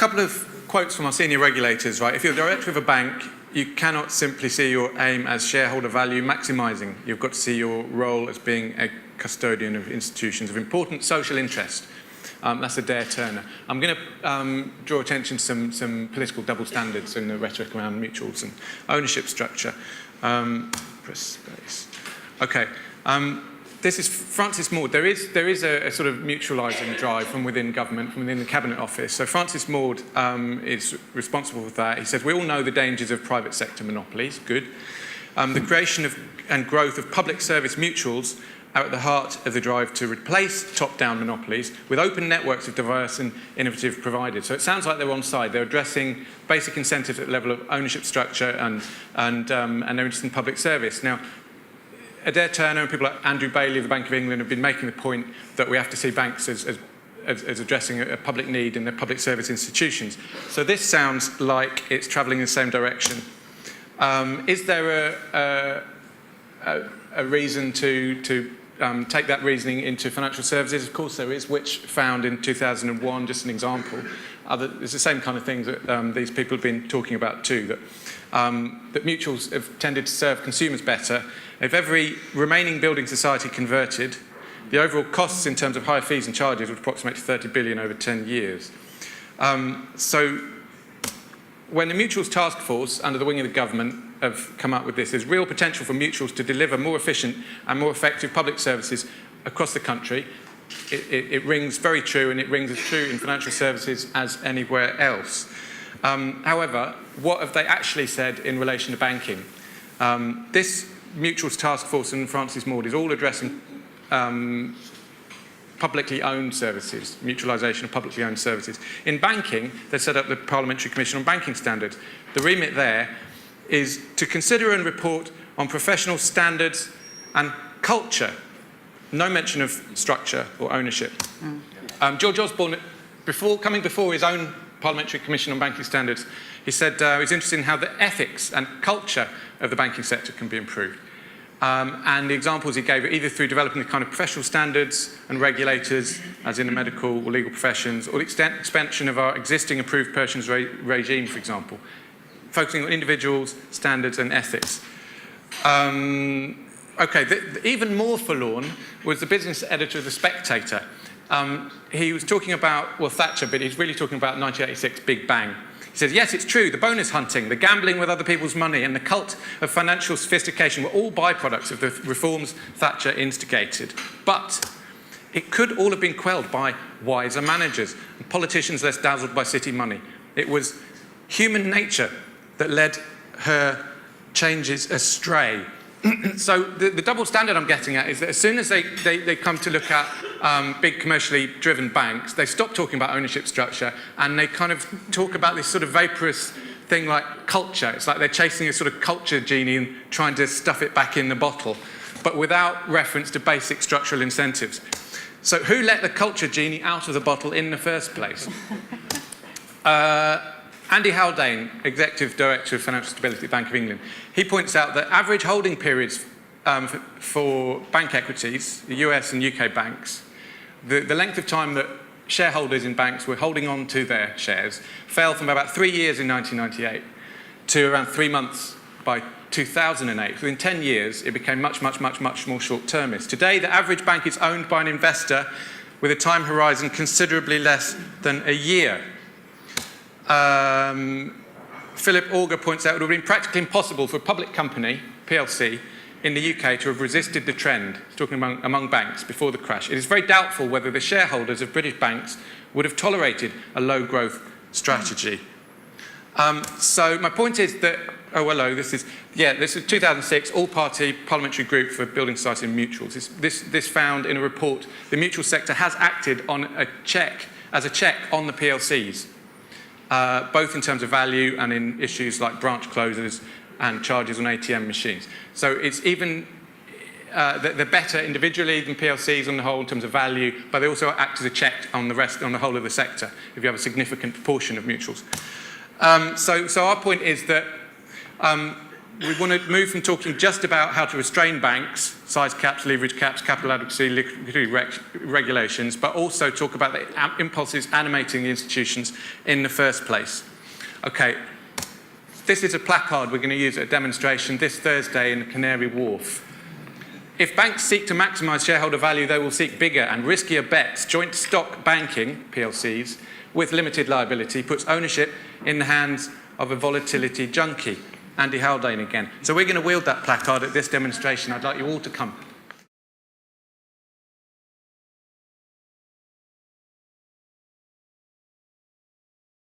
couple of quotes from our senior regulators, right? If you're the director of a bank, you cannot simply see your aim as shareholder value maximising. You've got to see your role as being a custodian of institutions of important social interest. That's Adair Turner. I'm going to draw attention to some political double standards in the rhetoric around mutuals and ownership structure. Press space. Okay. This is Francis Maude. There is a sort of mutualising drive from within government, from within the Cabinet Office. So Francis Maude is responsible for that. He says, we all know the dangers of private sector monopolies. Good. The creation of and growth of public service mutuals are at the heart of the drive to replace top-down monopolies with open networks of diverse and innovative providers. So it sounds like they're on side. They're addressing basic incentives at the level of ownership structure and they're interested in public service. Now, Adair Turner and people like Andrew Bailey of the Bank of England have been making the point that we have to see banks as addressing a public need in their public service institutions. So this sounds like it's travelling in the same direction. Is there a reason to take that reasoning into financial services? Of course there is, which found in 2001, just an example. It's the same kind of things that these people have been talking about too, that mutuals have tended to serve consumers better. If every remaining building society converted, the overall costs in terms of higher fees and charges would approximate 30 billion over 10 years. So when the Mutuals Task Force, under the wing of the government, have come up with this, there's real potential for mutuals to deliver more efficient and more effective public services across the country. It rings very true, and it rings as true in financial services as anywhere else. However, what have they actually said in relation to banking? This Mutuals Task Force and Francis Maude is all addressing publicly owned services, mutualisation of publicly owned services. In banking, they set up the Parliamentary Commission on Banking Standards. The remit there is to consider and report on professional standards and culture. No mention of structure or ownership. George Osborne, coming before his own Parliamentary Commission on Banking Standards, he said he was interested in how the ethics and culture of the banking sector can be improved. And the examples he gave are either through developing the kind of professional standards and regulators, as in the medical or legal professions, or the expansion of our existing approved persons regime, for example, focusing on individuals, standards and ethics. Even more forlorn was the business editor of The Spectator. He was talking about, well, Thatcher, but he's really talking about 1986 Big Bang. He says, yes, it's true, the bonus hunting, the gambling with other people's money, and the cult of financial sophistication were all byproducts of the reforms Thatcher instigated. But it could all have been quelled by wiser managers and politicians less dazzled by city money. It was human nature that led her changes astray. So the double standard I'm getting at is that as soon as they come to look at big commercially driven banks, they stop talking about ownership structure and they kind of talk about this sort of vaporous thing like culture. It's like they're chasing a sort of culture genie and trying to stuff it back in the bottle, but without reference to basic structural incentives. So who let the culture genie out of the bottle in the first place? Andy Haldane, Executive Director of Financial Stability at Bank of England, he points out that average holding periods for bank equities, the US and UK banks, the length of time that shareholders in banks were holding on to their shares fell from about 3 years in 1998 to around 3 months by 2008. Within 10 years, it became much more short-termist. Today, the average bank is owned by an investor with a time horizon considerably less than a year. Philip Auger points out it would have been practically impossible for a public company, PLC, in the UK to have resisted the trend, talking among banks, before the crash. It is very doubtful whether the shareholders of British banks would have tolerated a low-growth strategy. So my point is that, this is 2006, all-party parliamentary group for building society and mutuals. This found in a report the mutual sector has acted on a check on the PLCs. Both in terms of value and in issues like branch closures and charges on ATM machines. So it's even, they're better individually than PLCs on the whole in terms of value, but they also act as a check on the whole of the sector, if you have a significant proportion of mutuals. So our point is that we want to move from talking just about how to restrain banks, size caps, leverage caps, capital adequacy, liquidity regulations, but also talk about the impulses animating the institutions in the first place. Okay, this is a placard we're going to use at a demonstration this Thursday in Canary Wharf. If banks seek to maximise shareholder value, they will seek bigger and riskier bets. Joint stock banking, PLCs, with limited liability puts ownership in the hands of a volatility junkie. Andy Haldane again. So we're going to wield that placard at this demonstration. I'd like you all to come.